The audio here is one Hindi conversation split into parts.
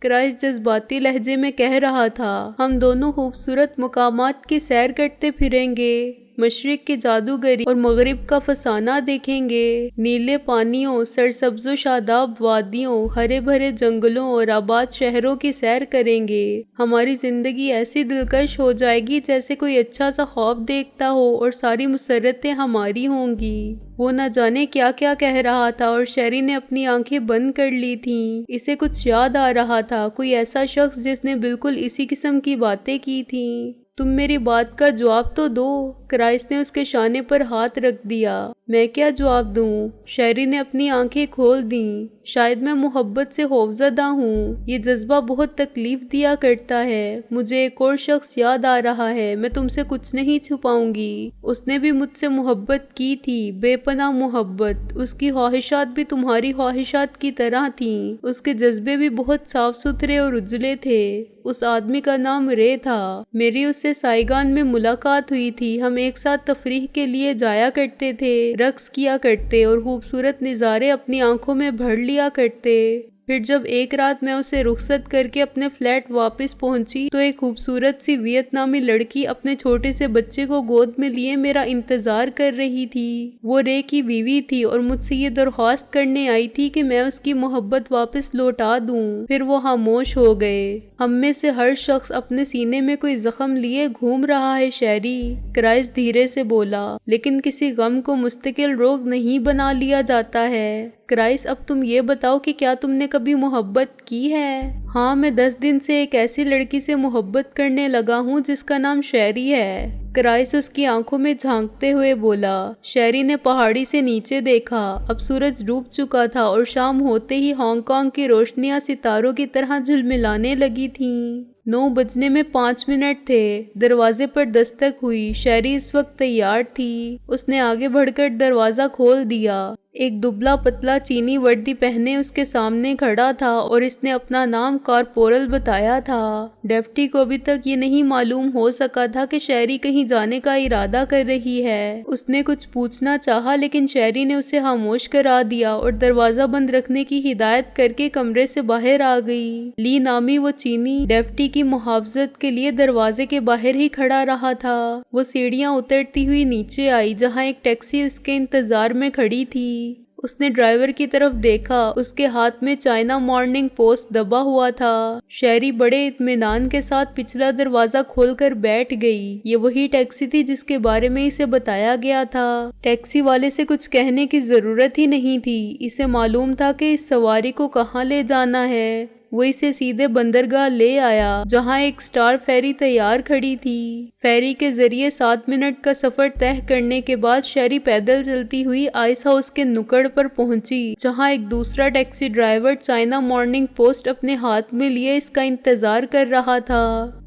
क्राइस जज्बाती लहजे में कह रहा था। हम दोनों खूबसूरत मुकामात की सैर करते फिरेंगे, मशरिक की जादूगरी और मगरिब का फसाना देखेंगे। नीले पानियों, सरसब्ज़ो शादाब वादियों, हरे भरे जंगलों और आबाद शहरों की सैर करेंगे। हमारी जिंदगी ऐसी दिलकश हो जाएगी जैसे कोई अच्छा सा ख्वाब देखता हो और सारी मुसर्रतें हमारी होंगी। वो न जाने क्या क्या कह रहा था और शेरी ने अपनी आंखें बंद कर ली थीं। इसे कुछ याद आ रहा था, कोई ऐसा शख्स जिसने बिल्कुल इसी किस्म की बातें की थीं। तुम मेरी बात का जवाब तो दो। क्राइस ने उसके शाने पर हाथ रख दिया। मैं क्या जवाब दूं? शेरी ने अपनी आंखें खोल दी। शायद मैं मोहब्बत से खौफजदा हूँ। ये जज्बा बहुत तकलीफ दिया करता है। मुझे एक और शख्स याद आ रहा है। मैं तुमसे कुछ नहीं छुपाऊंगी। उसने भी मुझसे मोहब्बत की थी, बेपनाह मोहब्बत। उसकी ख्वाहिशात भी तुम्हारी ख्वाहिशात की तरह थीं। उसके जज्बे भी बहुत साफ सुथरे और उजले थे। उस आदमी का नाम रे था। मेरी उससे साइगान में मुलाकात हुई थी। हम एक साथ तफरीह के लिए जाया करते थे, रक्स किया करते और खूबसूरत नज़ारे अपनी आंखों में भर लिया करते। फिर जब एक रात मैं उसे रुखसत करके अपने फ्लैट वापस पहुंची तो एक खूबसूरत सी वियतनामी लड़की अपने छोटे से बच्चे को गोद में लिए मेरा इंतजार कर रही थी। वो रे की बीवी थी और मुझसे ये दरख्वास्त करने आई थी कि मैं उसकी मोहब्बत वापस लौटा दूं। फिर वो खामोश हो गए। हम में से हर शख्स अपने सीने में कोई जख्म लिए घूम रहा है शेरी, क्राइस धीरे से बोला। लेकिन किसी गम को मुस्तकिल रोग नहीं बना लिया जाता है। क्राइस, अब तुम ये बताओ कि क्या तुमने कभी मोहब्बत की है? हाँ, मैं 10 दिन से एक ऐसी लड़की से मोहब्बत करने लगा हूँ जिसका नाम शेरी है। क्राइस उसकी आंखों में झांकते हुए बोला। शेरी ने पहाड़ी से नीचे देखा। अब सूरज डूब चुका था और शाम होते ही हांगकांग की रोशनियां सितारों की तरह झिलमिलाने लगी थीं। 9 बजने में 5 मिनट थे। दरवाजे पर दस्तक हुई। शेरी इस वक्त तैयार थी। उसने आगे बढ़कर दरवाजा खोल दिया। एक दुबला पतला चीनी वर्दी पहने उसके सामने खड़ा था और इसने अपना नाम कॉर्पोरल बताया था। डेप्टी को अभी तक ये नहीं मालूम हो सका था कि शेरी कहीं जाने का इरादा कर रही है। उसने कुछ पूछना चाहा लेकिन शेरी ने उसे खामोश करा दिया और दरवाजा बंद रखने की हिदायत करके कमरे से बाहर आ गई। ली नामी वो चीनी डेप्टी की मुहाफजत के लिए दरवाजे के बाहर ही खड़ा रहा था। वो सीढ़ियां उतरती हुई नीचे आई जहाँ एक टैक्सी उसके इंतजार में खड़ी थी। उसने ड्राइवर की तरफ देखा। उसके हाथ में चाइना मॉर्निंग पोस्ट दबा हुआ था। शेरी बड़े इत्मीनान के साथ पिछला दरवाजा खोलकर बैठ गई। ये वही टैक्सी थी जिसके बारे में इसे बताया गया था। टैक्सी वाले से कुछ कहने की जरूरत ही नहीं थी। इसे मालूम था कि इस सवारी को कहाँ ले जाना है। वो इसे सीधे बंदरगाह ले आया जहाँ एक स्टार फेरी तैयार खड़ी थी। फेरी के जरिए 7 मिनट का सफर तय करने के बाद शेरी पैदल चलती हुई आइस हाउस के नुक्कड़ पर पहुंची जहाँ एक दूसरा taxi driver China morning post अपने हाथ में लिए इसका इंतजार कर रहा था।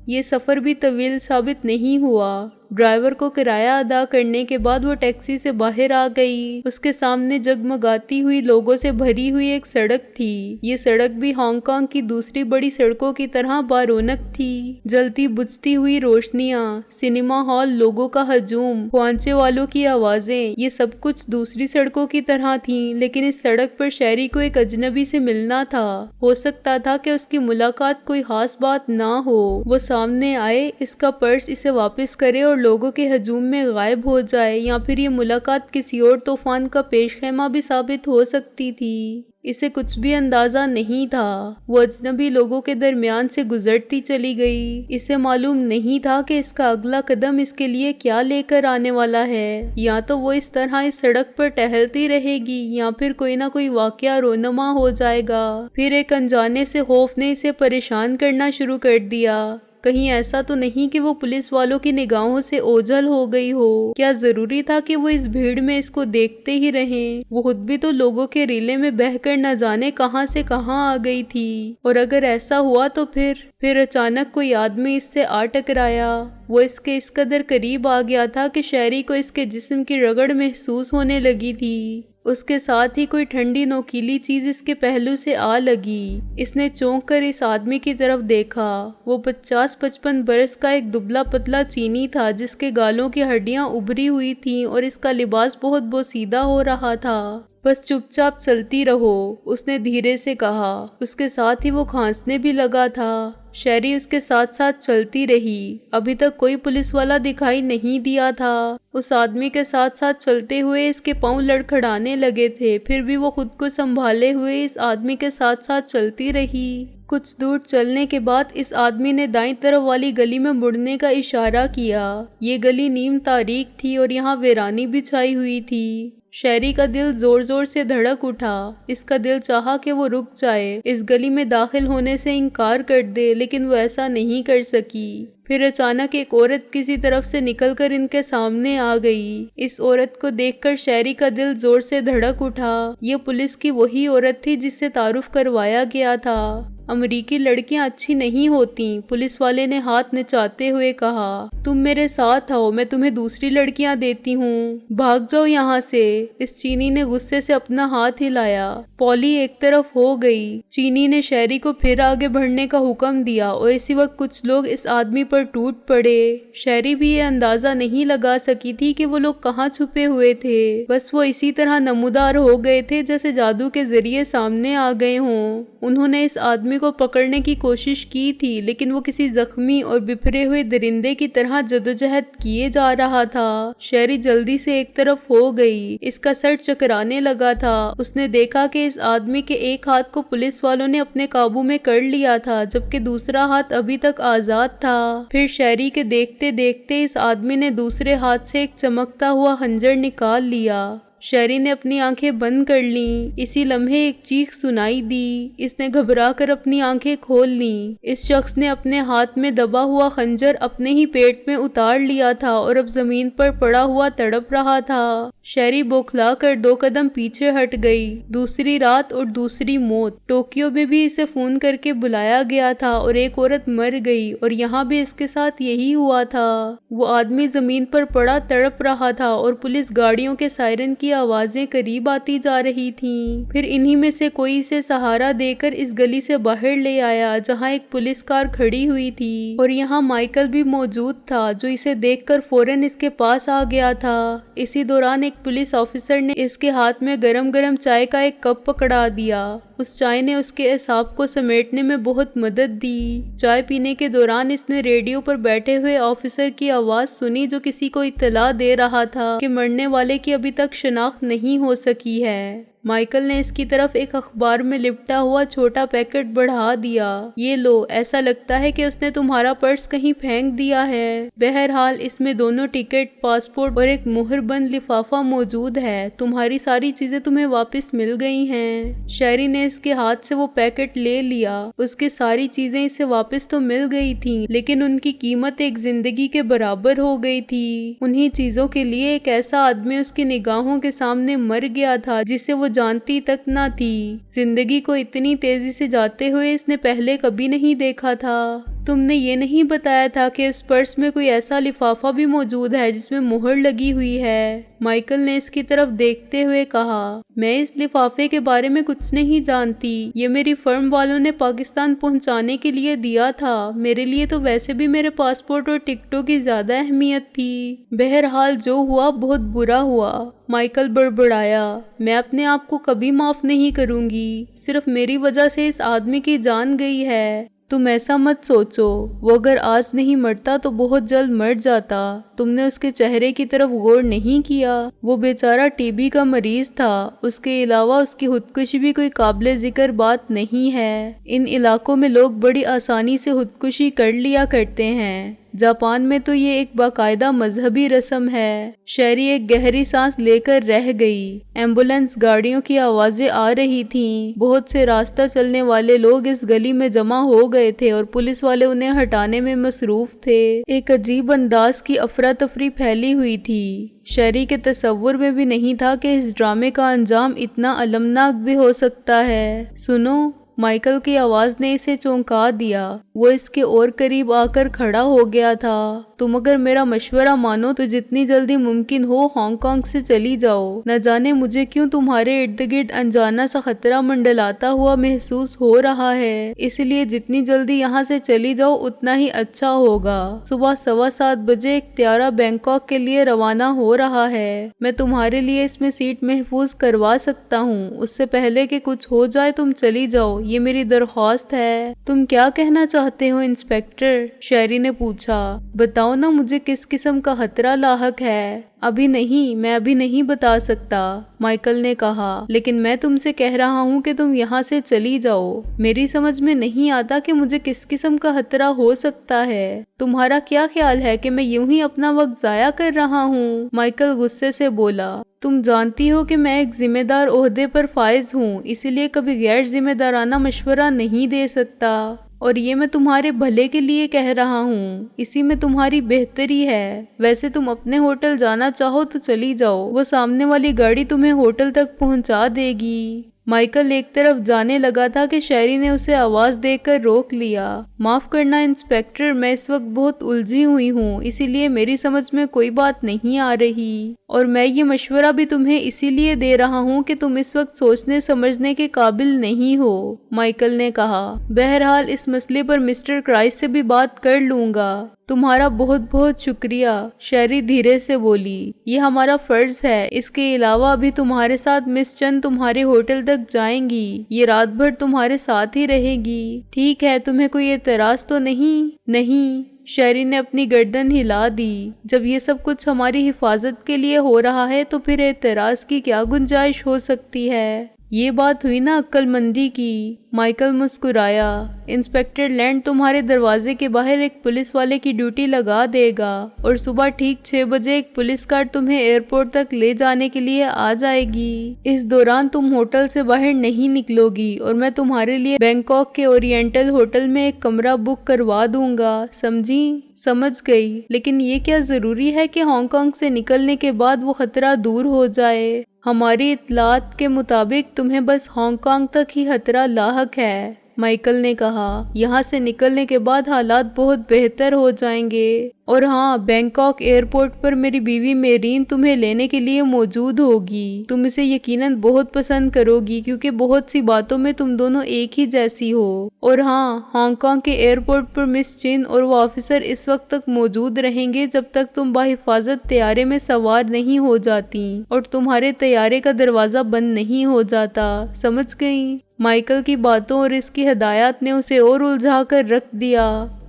ये सफर भी तवील साबित नहीं हुआ। ड्राइवर को किराया अदा करने के बाद वो टैक्सी से बाहर आ गई। उसके सामने जगमगाती हुई लोगों से भरी हुई एक सड़क थी। ये सड़क भी हांगकांग की दूसरी बड़ी सड़कों की तरह बारौनक थी। जलती बुझती हुई रोशनियां, सिनेमा हॉल, लोगों का हजूम, ख्वांचे वालों की आवाजें, ये सब कुछ दूसरी सड़कों की तरह थी। लेकिन इस सड़क पर शेरी को एक अजनबी से मिलना था। हो सकता था कि उसकी मुलाकात कोई खास बात ना हो। वो सामने आए, इसका पर्स इसे वापस करे और लोगों के हजूम में गायब हो जाए, या फिर ये मुलाकात किसी और तूफान का पेशखेमा भी साबित हो सकती थी। इसे कुछ भी अंदाजा नहीं था। वो अजनबी लोगों के दरमियान से गुजरती चली गई। इसे मालूम नहीं था कि इसका अगला कदम इसके लिए क्या लेकर आने वाला है। या तो वो इस तरह इस सड़क पर टहलती रहेगी या फिर कोई ना कोई वाकया रोनमा हो जाएगा। फिर एक अनजाने से खौफ ने इसे परेशान करना शुरू कर दिया। कहीं ऐसा तो नहीं कि वो पुलिस वालों की निगाहों से ओझल हो गई हो। क्या जरूरी था कि वो इस भीड़ में इसको देखते ही रहें? वो खुद भी तो लोगों के रीले में बहकर न जाने कहां से कहां आ गई थी। और अगर ऐसा हुआ तो फिर अचानक कोई आदमी इससे आ टकराया। वो इसके इस कदर करीब आ गया था कि शेरी को इसके जिस्म की रगड़ महसूस होने लगी थी। उसके साथ ही कोई ठंडी नोकीली चीज इसके पहलू से आ लगी। इसने चौंक कर इस आदमी की तरफ देखा। वो 50-55 बरस का एक दुबला पतला चीनी था जिसके गालों की हड्डियां उभरी हुई थीं और इसका लिबास बहुत बोसीदा हो रहा था। बस चुपचाप चलती रहो, उसने धीरे से कहा। उसके साथ ही वो खांसने भी लगा था। शैरी उसके साथ साथ चलती रही। अभी तक कोई पुलिस वाला दिखाई नहीं दिया था। उस आदमी के साथ साथ चलते हुए इसके पांव लड़खड़ाने लगे थे, फिर भी वो खुद को संभाले हुए इस आदमी के साथ साथ चलती रही। कुछ दूर चलने के बाद इस आदमी ने दाईं तरफ वाली गली में मुड़ने का इशारा किया। ये गली नीम तारीख थी और यहाँ वीरानी भी छाई हुई थी। शैरी का दिल जोर जोर से धड़क उठा। इसका दिल चाहा कि वो रुक जाए, इस गली में दाखिल होने से इनकार कर दे, लेकिन वो ऐसा नहीं कर सकी। फिर अचानक एक औरत किसी तरफ से निकलकर इनके सामने आ गई। इस औरत को देखकर शैरी का दिल जोर से धड़क उठा। ये पुलिस की वही औरत थी जिससे तारुफ करवाया गया था। अमेरिकी लड़कियां अच्छी नहीं होती, पुलिस वाले ने हाथ नचाते हुए कहा। तुम मेरे साथ आओ, मैं तुम्हें दूसरी लड़कियां देती हूँ, भाग जाओ यहाँ से। इस चीनी ने गुस्से से अपना हाथ हिलाया। पॉली एक तरफ हो गई। चीनी ने शैरी को फिर आगे बढ़ने का हुक्म दिया और इसी वक्त कुछ लोग इस आदमी पर टूट पड़े। शैरी भी ये अंदाजा नहीं लगा सकी थी कि वो लोग कहाँ छुपे हुए थे। बस वो इसी तरह नमूदार हो गए थे जैसे जादू के जरिए सामने आ गए हों। उन्होंने इस आदमी को पकड़ने की कोशिश की थी, लेकिन वो किसी जख्मी और बिफरे हुए दरिंदे की तरह जदोजहद किए जा रहा था। शैरी जल्दी से एक तरफ हो गई। इसका सर चकराने लगा था। उसने देखा कि इस आदमी के एक हाथ को पुलिस वालों ने अपने काबू में कर लिया था, जबकि दूसरा हाथ अभी तक आजाद था। फिर शैरी के देखते देखते इस आदमी ने दूसरे हाथ से एक चमकता हुआ खंजर निकाल लिया। शैरी ने अपनी आंखें बंद कर लीं। इसी लम्हे एक चीख सुनाई दी। इसने घबराकर अपनी आंखें खोल लीं। इस शख्स ने अपने हाथ में दबा हुआ खंजर अपने ही पेट में उतार लिया था और अब जमीन पर पड़ा हुआ तड़प रहा था। शैरी बौखलाकर 2 कदम पीछे हट गई। दूसरी रात और दूसरी मौत। टोक्यो में भी इसे फोन करके बुलाया गया था और एक औरत मर गई और यहाँ भी इसके साथ यही हुआ था। वो आदमी जमीन पर पड़ा तड़प रहा था और पुलिस गाड़ियों के सायरन की आवाजें करीब आती जा रही थीं। फिर इन्हीं में से कोई इसे सहारा देकर इस गली से बाहर ले आया जहां एक पुलिस कार खड़ी हुई थी और यहाँ माइकल भी मौजूद था, जो इसे देखकर फौरन इसके पास आ गया था। इसी दौरान एक पुलिस ऑफिसर ने इसके हाथ में गरम गरम चाय का एक कप पकड़ा दिया। उस चाय ने उसके एसाब को समेटने में बहुत मदद दी। चाय पीने के दौरान इसने रेडियो पर बैठे हुए ऑफिसर की आवाज सुनी, जो किसी को इत्तला दे रहा था कि मरने वाले की अभी तक शनाख्त नहीं हो सकी है। माइकल ने इसकी तरफ एक अखबार में लिपटा हुआ छोटा पैकेट बढ़ा दिया। ये लो, ऐसा लगता है कि उसने तुम्हारा पर्स कहीं फेंक दिया है। बहरहाल इसमें दोनों टिकट, पासपोर्ट और एक मुहरबंद लिफाफा मौजूद है। तुम्हारी सारी चीजें तुम्हें वापस मिल गई हैं। शैरी ने इसके हाथ से वो पैकेट ले लिया। उसकी सारी चीजें इसे वापस तो मिल गई थी, लेकिन उनकी कीमत एक जिंदगी के बराबर हो गई थी। उन्हीं चीजों के लिए एक ऐसा आदमी उसकी निगाहों के सामने मर गया था जिसे वो जानती तक ना थी। जिंदगी को इतनी तेजी से जाते हुए इसने पहले कभी नहीं देखा था। तुमने ये नहीं बताया था कि इस पर्स में कोई ऐसा लिफाफा भी मौजूद है जिसमें मुहर लगी हुई है। माइकल ने इसकी तरफ देखते हुए कहा, मैं इस लिफाफे के बारे में कुछ नहीं जानती। ये मेरी फर्म वालों ने पाकिस्तान पहुंचाने के लिए दिया था। मेरे लिए तो वैसे भी मेरे पासपोर्ट और टिकटों की ज्यादा अहमियत थी। बहरहाल जो हुआ बहुत बुरा हुआ। माइकल बड़बड़ाया, मैं अपने आप को कभी माफ नहीं करूंगी। सिर्फ मेरी वजह से इस आदमी की जान गई है। तुम ऐसा मत सोचो, वो अगर आज नहीं मरता तो बहुत जल्द मर जाता। तुमने उसके चेहरे की तरफ गौर नहीं किया। वो बेचारा टीबी का मरीज था। उसके अलावा उसकी खुदकुशी भी कोई काबिले जिक्र बात नहीं है। इन इलाकों में लोग बड़ी आसानी से खुदकुशी कर लिया करते हैं। जापान में तो ये एक बाकायदा मजहबी रस्म है। शैरी एक गहरी सांस लेकर रह गई। एम्बुलेंस गाड़ियों की आवाजें आ रही थीं। बहुत से रास्ता चलने वाले लोग इस गली में जमा हो गए थे और पुलिस वाले उन्हें हटाने में मसरूफ थे। एक अजीब अंदाज की अफरा तफरी फैली हुई थी। शैरी के तसव्वुर में भी नहीं था कि इस ड्रामे का अंजाम इतना अलमनाक भी हो सकता है। सुनो, माइकल की आवाज ने इसे चौंका दिया। वो इसके और करीब आकर खड़ा हो गया था। तुम अगर मेरा मशवरा मानो तो जितनी जल्दी मुमकिन हो हांगकांग से चली जाओ। न जाने मुझे क्यों तुम्हारे इर्द गिर्द अनजाना सा खतरा मंडलाता हुआ महसूस हो रहा है, इसलिए जितनी जल्दी यहाँ से चली जाओ उतना ही अच्छा होगा। सुबह 7:15 बजे एक त्यारा बैंकॉक के लिए रवाना हो रहा है। मैं तुम्हारे लिए इसमें सीट महफूज करवा सकता हूँ। उससे पहले कि कुछ हो जाए तुम चली जाओ, ये मेरी दरख्वास्त है। तुम क्या कहना चाहते हो इंस्पेक्टर? शेरी ने पूछा। बताओ ना मुझे किस किस्म का खतरा लाहक है। अभी नहीं, मैं अभी नहीं बता सकता, माइकल ने कहा, लेकिन मैं तुमसे कह रहा हूँ कि तुम यहाँ से चली जाओ। मेरी समझ में नहीं आता कि मुझे किस किस्म का खतरा हो सकता है। तुम्हारा क्या ख्याल है कि मैं यूं ही अपना वक्त जाया कर रहा हूँ? माइकल गुस्से से बोला। तुम जानती हो कि मैं एक जिम्मेदार ओहदे पर फाइज हूँ, इसीलिए कभी गैर जिम्मेदाराना मशवरा नहीं दे सकता, और ये मैं तुम्हारे भले के लिए कह रहा हूँ। इसी में तुम्हारी बेहतरी है। वैसे तुम अपने होटल जाना चाहो तो चली जाओ, वो सामने वाली गाड़ी तुम्हें होटल तक पहुँचा देगी। माइकल एक तरफ जाने लगा था कि शेरी ने उसे आवाज देकर रोक लिया। माफ करना इंस्पेक्टर, मैं इस वक्त बहुत उलझी हुई हूँ, इसीलिए मेरी समझ में कोई बात नहीं आ रही, और मैं ये मशवरा भी तुम्हें इसीलिए दे रहा हूँ कि तुम इस वक्त सोचने समझने के काबिल नहीं हो, माइकल ने कहा। बहरहाल इस मसले पर मिस्टर क्राइस से भी बात कर लूंगा। तुम्हारा बहुत बहुत शुक्रिया, शेरी धीरे से बोली। ये हमारा फर्ज है। इसके अलावा अभी तुम्हारे साथ मिस चंद तुम्हारे होटल तक जाएंगी। ये रात भर तुम्हारे साथ ही रहेगी। ठीक है, तुम्हें कोई एतराज तो नहीं? नहीं, शेरी ने अपनी गर्दन हिला दी। जब ये सब कुछ हमारी हिफाजत के लिए हो रहा है तो फिर एतराज की क्या गुंजाइश हो सकती है? ये बात हुई ना अक्लमंदी की। माइकल मुस्कुराया। इंस्पेक्टर लैंड तुम्हारे दरवाजे के बाहर एक पुलिस वाले की ड्यूटी लगा देगा, और सुबह ठीक 6 बजे एक पुलिस कार तुम्हें एयरपोर्ट तक ले जाने के लिए आ जाएगी। इस दौरान तुम होटल से बाहर नहीं निकलोगी, और मैं तुम्हारे लिए बैंकॉक के ओरिएंटल होटल में एक कमरा बुक करवा दूंगा। समझी? समझ गई, लेकिन ये क्या जरूरी है कि हांगकांग से निकलने के बाद वो खतरा दूर हो जाए? हमारी इत्तलात के मुताबिक तुम्हें बस हांगकांग तक ही खतरा लाहक है, माइकल ने कहा। यहाँ से निकलने के बाद हालात बहुत बेहतर हो जाएंगे। और हाँ, बैंकॉक एयरपोर्ट पर मेरी बीवी मेरीन तुम्हें लेने के लिए मौजूद होगी। तुम इसे यकीनन बहुत पसंद करोगी, क्योंकि बहुत सी बातों में तुम दोनों एक ही जैसी हो। और हाँ, हांगकांग के एयरपोर्ट पर मिस चिन और वो ऑफिसर इस वक्त तक मौजूद रहेंगे जब तक तुम बाहिफाजत तैयारे में सवार नहीं हो जाती और तुम्हारे तैयारे का दरवाजा बंद नहीं हो जाता। समझ गई? माइकल की बातों और इसकी हदायत ने उसे और उलझा कर रख दिया।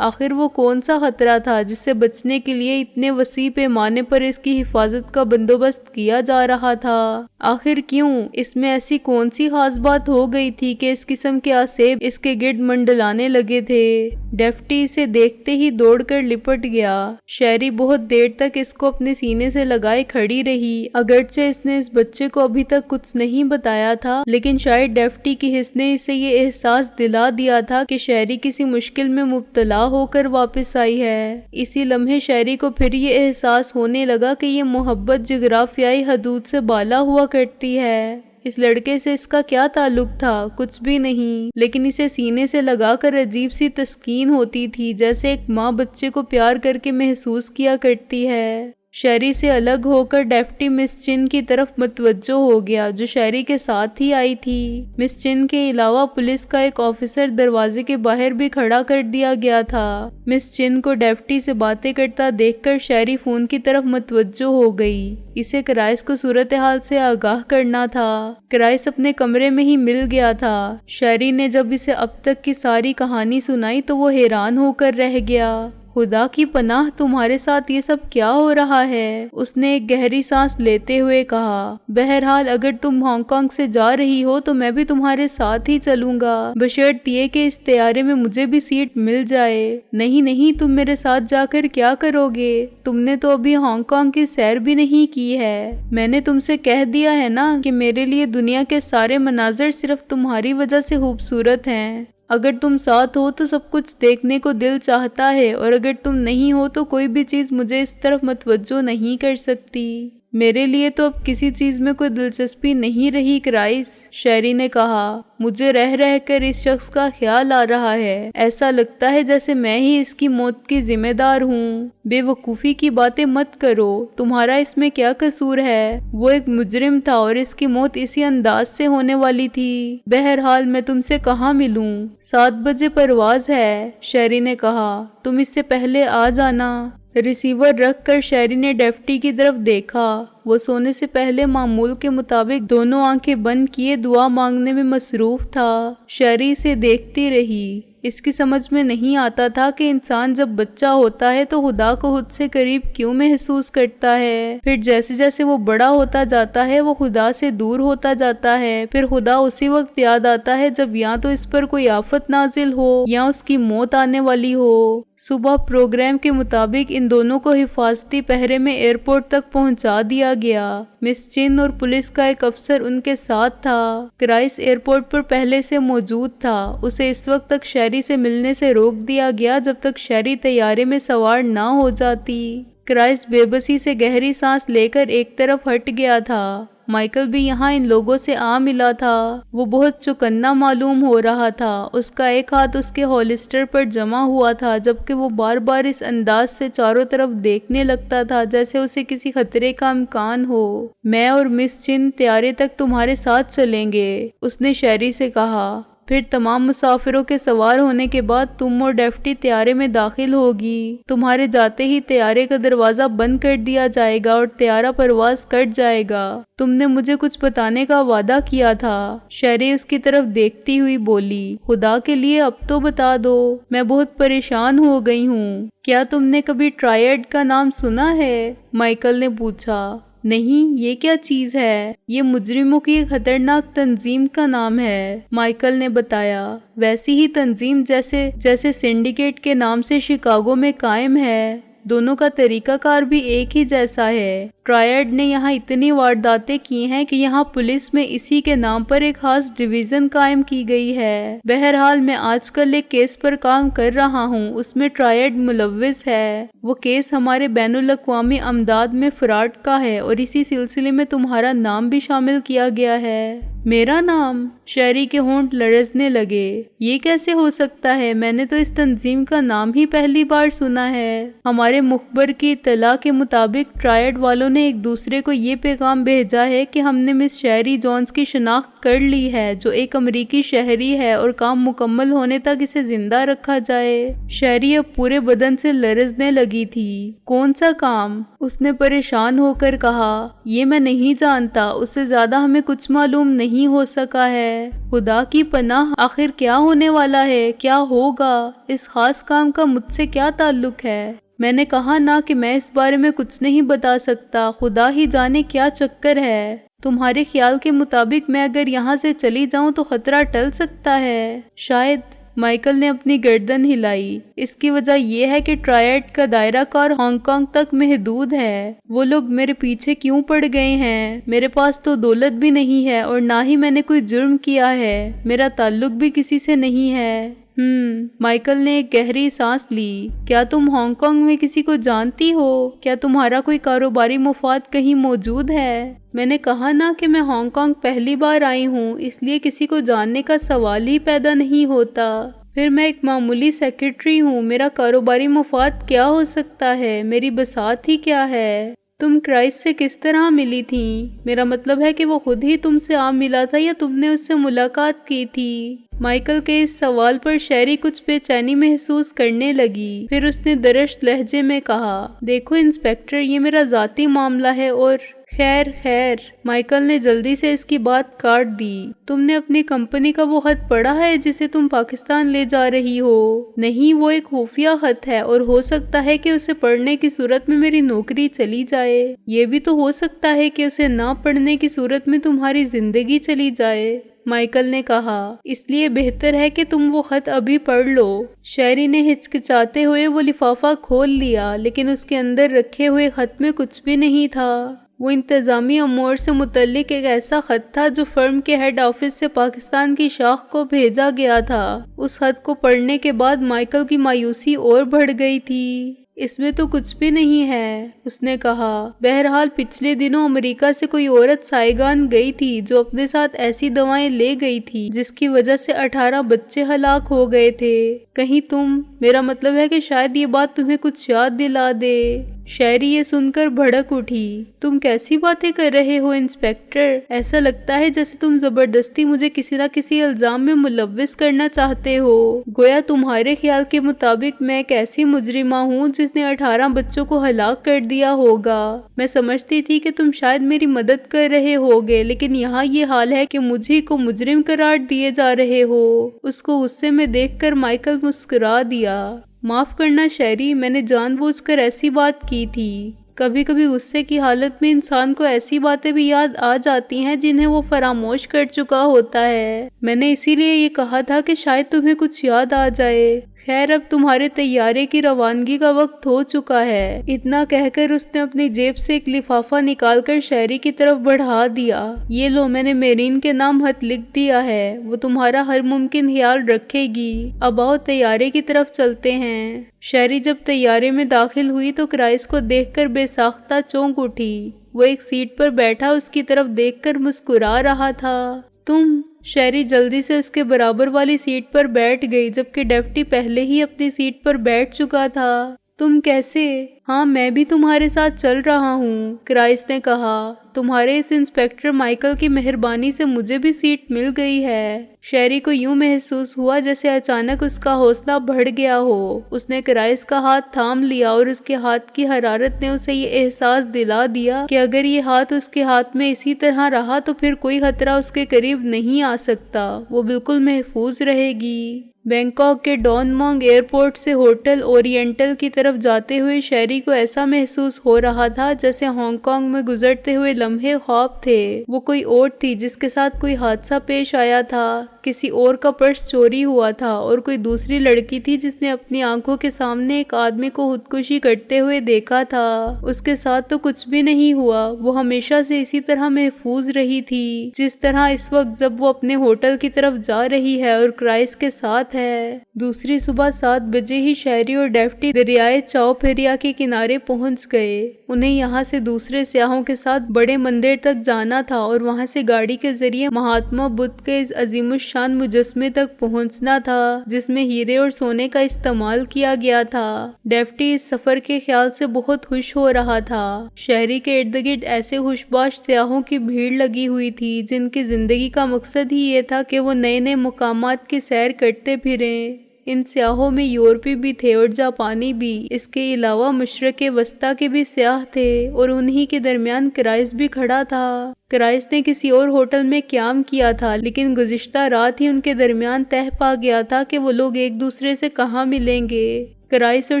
आखिर वो कौन सा खतरा था जिससे बचने के लिए इतने वसी पैमाने पर इसकी हिफाजत का बंदोबस्त किया जा रहा था? आखिर क्यों? इसमें ऐसी कौन सी खास बात हो गई थी कि इस किस्म के आसेब इसके गिर्द मंडलाने लगे थे? डेफ्टी इसे देखते ही दौड़कर लिपट गया। शेरी बहुत देर तक इसको अपने सीने से लगाए खड़ी रही। अगरचे इसने इस बच्चे को अभी तक कुछ नहीं बताया था, लेकिन शायद डेफ्टी की हिस्स ने इसे ये एहसास दिला दिया था कि शेरी किसी मुश्किल में मुब्तला होकर वापस आई है। इसी लम्हे शेरी को फिर ये एहसास होने लगा कि ये मोहब्बत जुग्राफियाई हदूद से बाला हुआ करती है। इस लड़के से इसका क्या ताल्लुक था? कुछ भी नहीं, लेकिन इसे सीने से लगाकर अजीब सी तस्कीन होती थी, जैसे एक माँ बच्चे को प्यार करके महसूस किया करती है। शेरी से अलग होकर डेफ्टी मिस चिन की तरफ मतवज्जो हो गया, जो शेरी के साथ ही आई थी। मिस चिन के अलावा पुलिस का एक ऑफिसर दरवाजे के बाहर भी खड़ा कर दिया गया था। मिस चिन को डेफ्टी से बातें करता देखकर शेरी फोन की तरफ मतवज्जो हो गई। इसे क्राइस को सूरत हाल से आगाह करना था। क्राइस अपने कमरे में ही मिल गया था। शेरी ने जब इसे अब तक की सारी कहानी सुनाई तो वो हैरान होकर रह गया। खुदा की पनाह, तुम्हारे साथ ये सब क्या हो रहा है? उसने एक गहरी सांस लेते हुए कहा। बहरहाल अगर तुम हांगकांग से जा रही हो तो मैं भी तुम्हारे साथ ही चलूंगा, बशर्त ये कि इस तैयारे में मुझे भी सीट मिल जाए। नहीं नहीं, तुम मेरे साथ जाकर क्या करोगे? तुमने तो अभी हांगकांग की सैर भी नहीं की है। मैंने तुमसे कह दिया है ना कि मेरे लिए दुनिया के सारे मनाजर सिर्फ तुम्हारी वजह से खूबसूरत हैं। अगर तुम साथ हो तो सब कुछ देखने को दिल चाहता है, और अगर तुम नहीं हो तो कोई भी चीज़ मुझे इस तरफ मतवज्जो नहीं कर सकती। मेरे लिए तो अब किसी चीज में कोई दिलचस्पी नहीं रही क्राइस, शेरी ने कहा। मुझे रह रह कर इस शख्स का ख्याल आ रहा है। ऐसा लगता है जैसे मैं ही इसकी मौत की जिम्मेदार हूँ। बेवकूफ़ी की बातें मत करो, तुम्हारा इसमें क्या कसूर है? वो एक मुजरिम था और इसकी मौत इसी अंदाज से होने वाली थी। बहरहाल मैं तुमसे कहाँ मिलूं? 7 बजे परवाज है, शेरी ने कहा। तुम इससे पहले आ जाना। रिसीवर रख कर शेरी ने डेफ्टी की तरफ देखा। वो सोने से पहले मामूल के मुताबिक दोनों आंखें बंद किए दुआ मांगने में मसरूफ था। शेरी इसे देखती रही। इसकी समझ में नहीं आता था कि इंसान जब बच्चा होता है तो खुदा को खुद से करीब क्यों महसूस करता है। फिर जैसे जैसे वो बड़ा होता जाता है वो खुदा से दूर होता जाता है। फिर खुदा उसी वक्त याद आता है जब या तो इस पर कोई आफत नाजिल हो या उसकी मौत आने वाली हो। सुबह प्रोग्राम के मुताबिक इन दोनों को हिफाजती पहरे में एयरपोर्ट तक पहुंचा दिया गया। मिस चिन और पुलिस का एक अफसर उनके साथ था। क्राइस एयरपोर्ट पर पहले से मौजूद था। उसे इस वक्त तक शेरी से मिलने से रोक दिया गया जब तक शेरी तैयारे में सवार ना हो जाती। क्राइस बेबसी से गहरी सांस लेकर एक तरफ हट गया था। माइकल भी यहाँ इन लोगों से आ मिला था। वो बहुत चौकन्ना मालूम हो रहा था। उसका एक हाथ उसके हॉलिस्टर पर जमा हुआ था जबकि वो बार बार इस अंदाज से चारों तरफ देखने लगता था जैसे उसे किसी खतरे का इम्कान हो। मैं और मिस चिन त्यारे तक तुम्हारे साथ चलेंगे, उसने शेरी से कहा। फिर तमाम मुसाफिरों के सवार होने के बाद तुम और डेफ्टी त्यारे में दाखिल होगी। तुम्हारे जाते ही त्यारे का दरवाजा बंद कर दिया जाएगा और त्यारा परवाज कट जाएगा। तुमने मुझे कुछ बताने का वादा किया था, शेरी उसकी तरफ देखती हुई बोली। खुदा के लिए अब तो बता दो, मैं बहुत परेशान हो गई हूँ। क्या तुमने कभी ट्रायड का नाम सुना है? माइकल ने पूछा। नहीं, ये क्या चीज है? ये मुजरिमों की एक खतरनाक तंजीम का नाम है, माइकल ने बताया। वैसी ही तंजीम जैसे सिंडिकेट के नाम से शिकागो में कायम है। दोनों का तरीकाकार भी एक ही जैसा है। ट्रायड ने यहाँ इतनी वारदातें की हैं कि यहाँ पुलिस में इसी के नाम पर एक खास डिवीजन कायम की गई है। बहरहाल मैं आजकल एक केस पर काम कर रहा हूँ, उसमें ट्रायड मुलव्विस है। वो केस हमारे बैनुल अक़वामी अमदाद में फ्रॉड का है और इसी सिलसिले में तुम्हारा नाम भी शामिल किया गया है। मेरा नाम? शेरी के होंठ लरजने लगे। ये कैसे हो सकता है? मैंने तो इस तंजीम का नाम ही पहली बार सुना है। हमारे मुखबर की इत्तला के मुताबिक ट्रायड वालों ने एक दूसरे को ये पैगाम भेजा है कि हमने मिस शेरी जोन्स की शनाख्त कर ली है, जो एक अमरीकी शहरी है, और काम मुकम्मल होने तक इसे जिंदा रखा जाए। शेरी अब पूरे बदन से लरजने लगी थी। कौन सा काम? उसने परेशान होकर कहा। ये मैं नहीं जानता, उससे ज्यादा हमें कुछ मालूम नहीं हो सका है। खुदा की पनाह, आखिर क्या होने वाला है? क्या होगा? इस खास काम का मुझसे क्या ताल्लुक है? मैंने कहा ना कि मैं इस बारे में कुछ नहीं बता सकता। खुदा ही जाने क्या चक्कर है। तुम्हारे ख्याल के मुताबिक मैं अगर यहाँ से चली जाऊँ तो खतरा टल सकता है? शायद। माइकल ने अपनी गर्दन हिलाई। इसकी वजह यह है कि ट्रायड का दायरा कार हांगकांग तक महदूद है। वो लोग मेरे पीछे क्यों पड़ गए हैं? मेरे पास तो दौलत भी नहीं है और ना ही मैंने कोई जुर्म किया है। मेरा ताल्लुक भी किसी से नहीं है। माइकल ने एक गहरी सांस ली। क्या तुम हांगकांग में किसी को जानती हो? क्या तुम्हारा कोई कारोबारी मुफाद कहीं मौजूद है? मैंने कहा ना कि मैं हांगकांग पहली बार आई हूँ, इसलिए किसी को जानने का सवाल ही पैदा नहीं होता। फिर मैं एक मामूली सेक्रेटरी हूँ, मेरा कारोबारी मुफाद क्या हो सकता है? मेरी बसात ही क्या है? तुम क्राइस से किस तरह मिली थी? मेरा मतलब है कि वो खुद ही तुमसे आ मिला था या तुमने उससे मुलाकात की थी? माइकल के इस सवाल पर शेरी कुछ बेचैनी महसूस करने लगी। फिर उसने दरश्त लहजे में कहा, देखो इंस्पेक्टर, ये मेरा जाती मामला है और खैर। माइकल ने जल्दी से इसकी बात काट दी। तुमने अपनी कंपनी का वो खत पढ़ा है जिसे तुम पाकिस्तान ले जा रही हो? नहीं, वो एक खुफिया खत है और हो सकता है कि उसे पढ़ने की सूरत में मेरी नौकरी चली जाए। ये भी तो हो सकता है कि उसे ना पढ़ने की सूरत में तुम्हारी जिंदगी चली जाए, माइकल ने कहा। इसलिए बेहतर है कि तुम वो खत अभी पढ़ लो। शेरी ने हिचकिचाते हुए वो लिफाफा खोल लिया, लेकिन उसके अंदर रखे हुए खत में कुछ भी नहीं था। वो इंतजामी अमूर से मुतल्लिक एक ऐसा खत था जो फर्म के हेड ऑफिस से पाकिस्तान की शाख को भेजा गया था। उस खत को पढ़ने के बाद माइकल की मायूसी और बढ़ गई थी। इसमें तो कुछ भी नहीं है, उसने कहा। बहरहाल पिछले दिनों अमेरिका से कोई औरत साइगान गई थी जो अपने साथ ऐसी दवाएं ले गई थी जिसकी वजह से 18 बच्चे हलाक हो गए थे। कहीं तुम, मेरा मतलब है कि शायद ये बात तुम्हें कुछ याद दिला दे। शहरी ये सुनकर भड़क उठी। तुम कैसी बातें कर रहे हो इंस्पेक्टर? ऐसा लगता है जैसे तुम जबरदस्ती मुझे किसी न किसी इल्जाम में मुलव्विस करना चाहते हो। गोया तुम्हारे ख्याल के मुताबिक मैं एक ऐसी मुजरिमा हूँ जिसने 18 बच्चों को हलाक कर दिया होगा। मैं समझती थी कि तुम शायद मेरी मदद कर रहे होगे, लेकिन यहाँ ये हाल है कि मुझे को मुजरिम करार दिए जा रहे हो। उसको गुस्से में देखकर माइकल मुस्कुरा दिया। माफ करना शहरी, मैंने जानबूझकर ऐसी बात की थी। कभी कभी गुस्से की हालत में इंसान को ऐसी बातें भी याद आ जाती हैं जिन्हें वो फरामोश कर चुका होता है। मैंने इसीलिए ये कहा था कि शायद तुम्हें कुछ याद आ जाए। खैर, अब तुम्हारे तैयारे की रवानगी का वक्त हो चुका है। इतना कहकर उसने अपनी जेब से एक लिफाफा निकालकर शहरी की तरफ बढ़ा दिया। ये लो, मैंने मेरीन के नाम खत लिख दिया है, वो तुम्हारा हर मुमकिन ख्याल रखेगी। अब आओ तैयारे की तरफ चलते हैं। शहरी जब तैयारे में दाखिल हुई तो क्राइस को देखकर बेसाख्ता चौंक उठी। वो एक सीट पर बैठा उसकी तरफ देखकर मुस्कुरा रहा था। तुम? शहरी जल्दी से उसके बराबर वाली सीट पर बैठ गई, जबकि डेफ्टी पहले ही अपनी सीट पर बैठ चुका था। तुम कैसे? हाँ, मैं भी तुम्हारे साथ चल रहा हूँ, क्राइस ने कहा। तुम्हारे इस इंस्पेक्टर माइकल की मेहरबानी से मुझे भी सीट मिल गई है। शहरी को यूं महसूस हुआ जैसे अचानक उसका हौसला बढ़ गया हो। उसने क्राइस का हाथ थाम लिया और उसके हाथ की हरारत ने उसे ये एहसास दिला दिया कि अगर ये हाथ उसके हाथ में इसी तरह रहा तो फिर कोई खतरा उसके करीब नहीं आ सकता। वो बिल्कुल महफूज रहेगी। बैंकॉक के डॉनमोंग एयरपोर्ट से होटल ओरिएंटल की तरफ जाते हुए शहरी को ऐसा महसूस हो रहा था जैसे हांगकांग में गुजरते हुए लम्हे ख्वाब थे। वो कोई और थी जिसके साथ कोई हादसा पेश आया था, किसी और का पर्स चोरी हुआ था और कोई दूसरी लड़की थी जिसने अपनी आंखों के सामने एक आदमी को खुदकुशी करते हुए देखा था। उसके साथ तो कुछ भी नहीं हुआ। वो हमेशा से इसी तरह महफूज रही थी जिस तरह इस वक्त जब वो अपने होटल की तरफ जा रही है और क्राइस के साथ है। दूसरी सुबह 7 बजे ही शहरी और डेफ्टी दरियाए चाओ फेरिया के किनारे पहुंच गए। उन्हें यहाँ से दूसरे सियाहों के साथ बड़े मंदिर तक जाना था और वहाँ से गाड़ी के जरिए महात्मा बुद्ध के इस अजीमुशान मुजस्मे तक पहुँचना था जिसमें हीरे और सोने का इस्तेमाल किया गया था। डेफ्टी इस सफर के ख्याल से बहुत खुश हो रहा था। शहरी के इर्द गिर्द ऐसे खुशबाश सियाहों की भीड़ लगी हुई थी जिनकी जिंदगी का मकसद ही ये था कि वो नए नए मुकामात की सैर करते फिरें। इन सियाहों में यूरोपी भी थे और जापानी भी। इसके अलावा मशरक़े वस्ता के भी सियाह थे और उन्हीं के दरमियान क्राइस भी खड़ा था। क्राइस ने किसी और होटल में क़याम किया था, लेकिन गुज़िश्ता रात ही उनके दरमियान तय पा गया था कि वो लोग एक दूसरे से कहाँ मिलेंगे। क्राइस और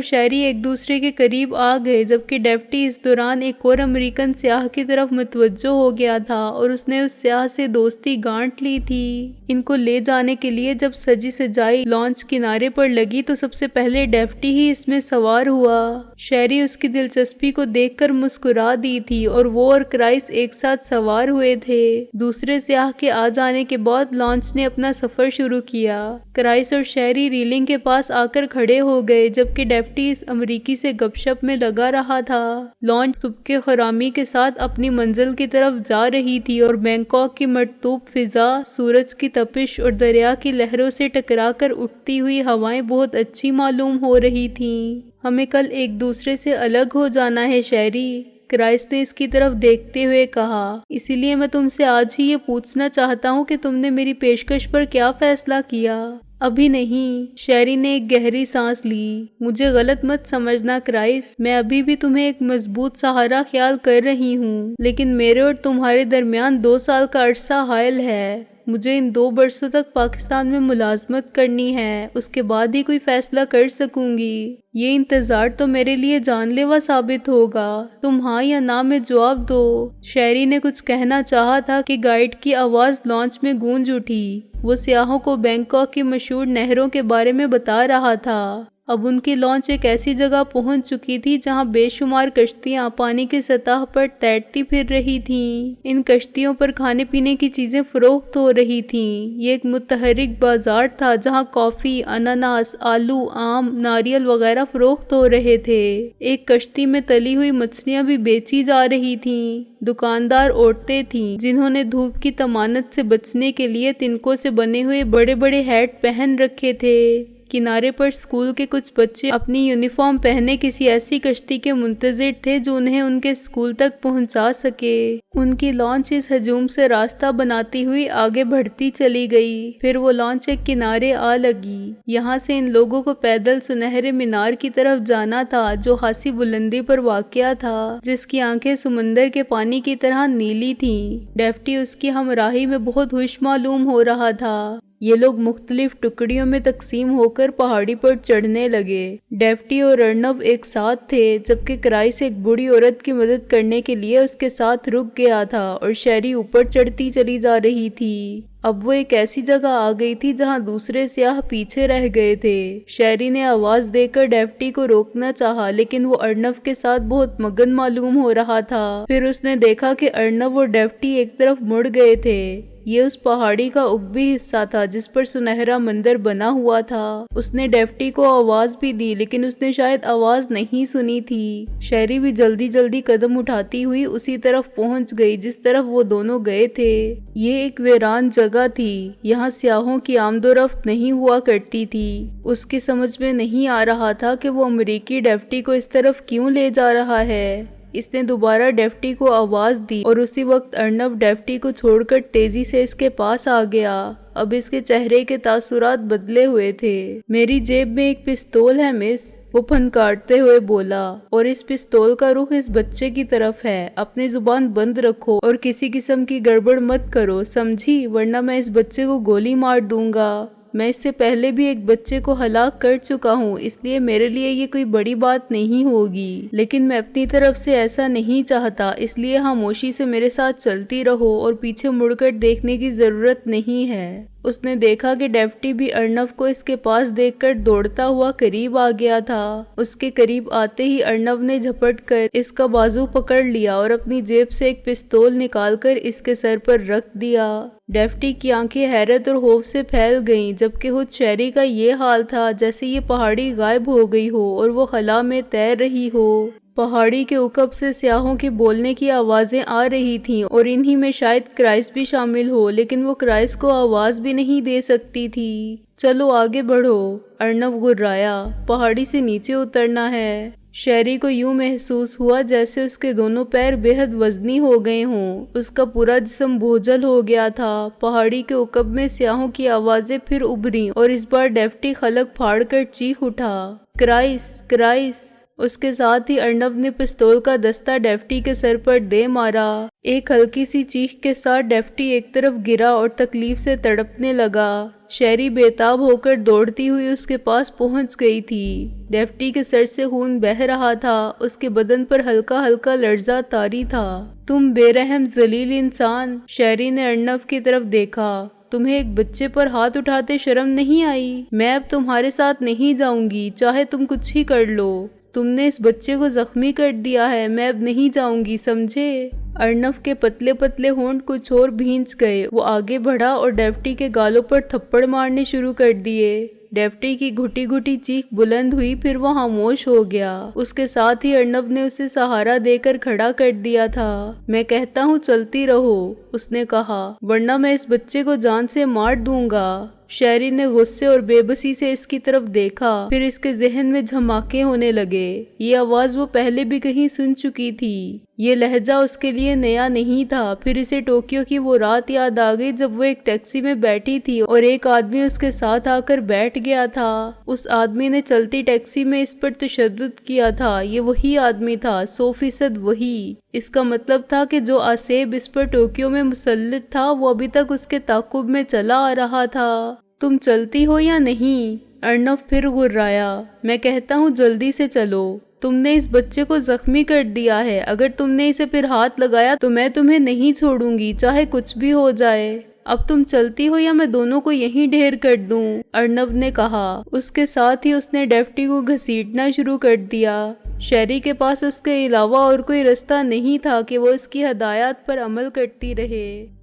शहरी एक दूसरे के करीब आ गए, जबकि डेफ्टी इस दौरान एक और अमेरिकन सियाह की तरफ मुतवज्जो हो गया था और उसने उस सियाह से दोस्ती गांठ ली थी। इनको ले जाने के लिए जब सजी सजाई लॉन्च किनारे पर लगी तो सबसे पहले डेफ्टी ही इसमें सवार हुआ। शहरी उसकी दिलचस्पी को देखकर मुस्कुरा दी थी और वो और क्राइस एक साथ सवार हुए थे। दूसरे सियाह के आ जाने के बाद लॉन्च ने अपना सफर शुरू किया। क्राइस और शहरी रीलिंग के पास आकर खड़े हो गए, जबकि डेफ्टी इस अमरीकी से गपशप में लगा रहा था। लॉन्च सुबह खरामी के साथ अपनी मंजिल की तरफ जा रही थी और बैंकॉक की मरतूब फिजा, सूरज की तपिश और दरिया की लहरों से टकराकर उठती हुई हवाएं बहुत अच्छी मालूम हो रही थीं। हमें कल एक दूसरे से अलग हो जाना है शहरी, क्राइस ने इसकी तरफ देखते हुए कहा। इसीलिए मैं तुमसे आज ही ये पूछना चाहता हूँ कि तुमने मेरी पेशकश पर क्या फैसला किया। अभी नहीं, शहरी ने एक गहरी सांस ली। मुझे गलत मत समझना क्राइस, मैं अभी भी तुम्हें एक मजबूत सहारा ख्याल कर रही हूँ, लेकिन मेरे और तुम्हारे दरमियान 2 साल का अरसा हायल है। मुझे इन 2 बरसों तक पाकिस्तान में मुलाजमत करनी है, उसके बाद ही कोई फैसला कर सकूंगी। ये इंतजार तो मेरे लिए जानलेवा साबित होगा। तुम हाँ या ना में जवाब दो। शहरी ने कुछ कहना चाहा था कि गाइड की आवाज लॉन्च में गूंज उठी। वो सियाहों को बैंकॉक की मशहूर नहरों के बारे में बता रहा था। अब उनकी लॉन्च एक ऐसी जगह पहुंच चुकी थी जहां बेशुमार कश्तियां पानी की सतह पर तैरती फिर रही थीं। इन कश्तियों पर खाने पीने की चीजें फरोख्त हो रही थीं। ये एक मुतहरिक बाजार था जहां कॉफी, अनानास, आलू, आम, नारियल वगैरह फरोख्त हो रहे थे। एक कश्ती में तली हुई मछलियां भी बेची जा रही थीं। दुकानदार औरतें थीं जिन्होंने धूप की तमानत से बचने के लिए तिनकों से बने हुए बड़े बड़े हैट पहन रखे थे। किनारे पर स्कूल के कुछ बच्चे अपनी यूनिफॉर्म पहने किसी ऐसी कश्ती के मुंतजिर थे जो उन्हें उनके स्कूल तक पहुंचा सके। उनकी लॉन्च इस हजूम से रास्ता बनाती हुई आगे बढ़ती चली गई। फिर वो लॉन्च एक किनारे आ लगी। यहाँ से इन लोगों को पैदल सुनहरे मीनार की तरफ जाना था जो खासी बुलंदी पर वाक़या था, जिसकी आंखें समंदर के पानी की तरह नीली थीं। डेफ्टी उसकी हमराही में बहुत खुश मालूम हो रहा था। ये लोग मुख्तलिफ टुकड़ियों में तकसीम होकर पहाड़ी पर चढ़ने लगे। डेफ्टी और अर्नब एक साथ थे, जबकि क्राइस एक बूढ़ी औरत की मदद करने के लिए उसके साथ रुक गया था और शैरी ऊपर चढ़ती चली जा रही थी। अब वो एक ऐसी जगह आ गई थी जहां दूसरे सियाह पीछे रह गए थे। शैरी ने आवाज देकर डेफ्टी को रोकना चाहा, लेकिन वो अर्नब के साथ बहुत मगन मालूम हो रहा था। फिर उसने देखा कि अर्नब और डेफ्टी एक तरफ मुड़ गए थे। ये उस पहाड़ी का उगवी हिस्सा था जिस पर सुनहरा मंदिर बना हुआ था। उसने डेफ्टी को आवाज भी दी, लेकिन उसने शायद आवाज नहीं सुनी थी। शैरी भी जल्दी जल्दी कदम उठाती हुई उसी तरफ पहुंच गई जिस तरफ वो दोनों गए थे। ये एक वीरान जगह थी। यहाँ सियाहों की आमदोरफ्त नहीं हुआ करती थी। उसकी समझ में नहीं आ रहा था कि वो अमरीकी डेफ्टी को इस तरफ क्यों ले जा रहा है। इसने दोबारा डेफ्टी को आवाज दी और उसी वक्त अर्नब डेफ्टी को छोड़कर तेजी से इसके पास आ गया। अब इसके चेहरे के तासुरात बदले हुए थे। मेरी जेब में एक पिस्तौल है मिस, वो फनकारते हुए बोला, और इस पिस्तौल का रुख इस बच्चे की तरफ है। अपनी जुबान बंद रखो और किसी किस्म की गड़बड़ मत करो, समझी, वरना मैं इस बच्चे को गोली मार दूंगा। मैं इससे पहले भी एक बच्चे को हलाक कर चुका हूँ, इसलिए मेरे लिए ये कोई बड़ी बात नहीं होगी, लेकिन मैं अपनी तरफ से ऐसा नहीं चाहता, इसलिए खामोशी से मेरे साथ चलती रहो और पीछे मुड़कर देखने की जरूरत नहीं है। उसने देखा कि डेफ्टी भी अर्नब को इसके पास देखकर दौड़ता हुआ करीब आ गया था। उसके करीब आते ही अर्नब ने झपट कर इसका बाजू पकड़ लिया और अपनी जेब से एक पिस्तौल निकालकर इसके सर पर रख दिया। डेफ्टी की आंखें हैरत और खौफ से फैल गईं, जबकि खुद शैरी का ये हाल था जैसे ये पहाड़ी गायब हो गई हो और वो खला में तैर रही हो। पहाड़ी के उकब से सियाहों के बोलने की आवाजें आ रही थीं और इन्हीं में शायद क्राइस भी शामिल हो, लेकिन वो क्राइस को आवाज भी नहीं दे सकती थी। चलो आगे बढ़ो, अर्नब गुर्राया, पहाड़ी से नीचे उतरना है। शैरी को यूं महसूस हुआ जैसे उसके दोनों पैर बेहद वजनी हो गए हों। उसका पूरा जिस्म बोझल हो गया था। पहाड़ी के उकब में सियाहों की आवाजें फिर उभरी और इस बार डेफ्टी खलक फाड़ कर चीख उठा, क्राइस, क्राइस। उसके साथ ही अर्नब ने पिस्तौल का दस्ता डेफ्टी के सर पर दे मारा। एक हल्की सी चीख के साथ डेफ्टी एक तरफ गिरा और तकलीफ से तड़पने लगा। शैरी बेताब होकर दौड़ती हुई उसके पास पहुंच गई थी। डेफ्टी के सर से खून बह रहा था, उसके बदन पर हल्का हल्का लर्जा तारी था। तुम बेरहम जलील इंसान, शैरी ने अर्नब की तरफ देखा। तुम्हें एक बच्चे पर हाथ उठाते शर्म नहीं आई? मैं अब तुम्हारे साथ नहीं जाऊंगी, चाहे तुम कुछ ही कर लो। तुमने इस बच्चे को जख्मी कर दिया है, मैं अब नहीं जाऊंगी, समझे? अर्नब के पतले पतले होंठ कुछ और भींच गए। वो आगे बढ़ा और डेफ्टी के गालों पर थप्पड़ मारने शुरू कर दिए। डेफ्टी की घुटी घुटी चीख बुलंद हुई, फिर वो खामोश हो गया। उसके साथ ही अर्नब ने उसे सहारा देकर खड़ा कर दिया था। मैं कहता हूँ चलती रहो, उसने कहा, वरना मैं इस बच्चे को जान से मार दूंगा। शैरी ने गुस्से और बेबसी से इसकी तरफ देखा, फिर इसके जहन में झमाके होने लगे। ये आवाज वो पहले भी कहीं सुन चुकी थी। ये लहजा उसके लिए नया नहीं था। फिर इसे टोक्यो की वो रात याद आ गई जब वो एक टैक्सी में बैठी थी और एक आदमी उसके साथ आकर बैठ गया था। उस आदमी ने चलती टैक्सी में इस पर तशद्दुद किया था। ये वही आदमी था, 100% वही। इसका मतलब था कि जो आसेब इस पर टोक्यो में मुसल्लित था वो अभी तक उसके ताकुब में चला आ रहा था। तुम चलती हो या नहीं? अर्नब फिर गुर्राया। मैं कहता हूँ जल्दी से चलो। तुमने इस बच्चे को जख्मी कर दिया है। अगर तुमने इसे फिर हाथ लगाया तो मैं तुम्हें नहीं छोड़ूंगी, चाहे कुछ भी हो जाए। अब तुम चलती हो या मैं दोनों को यहीं ढेर कर दूं? अर्नब ने कहा। उसके साथ ही उसने डेफ्टी को घसीटना शुरू कर दिया। शेरी के पास उसके अलावा और कोई रास्ता नहीं था कि वो इसकी हदायत पर अमल करती रहे।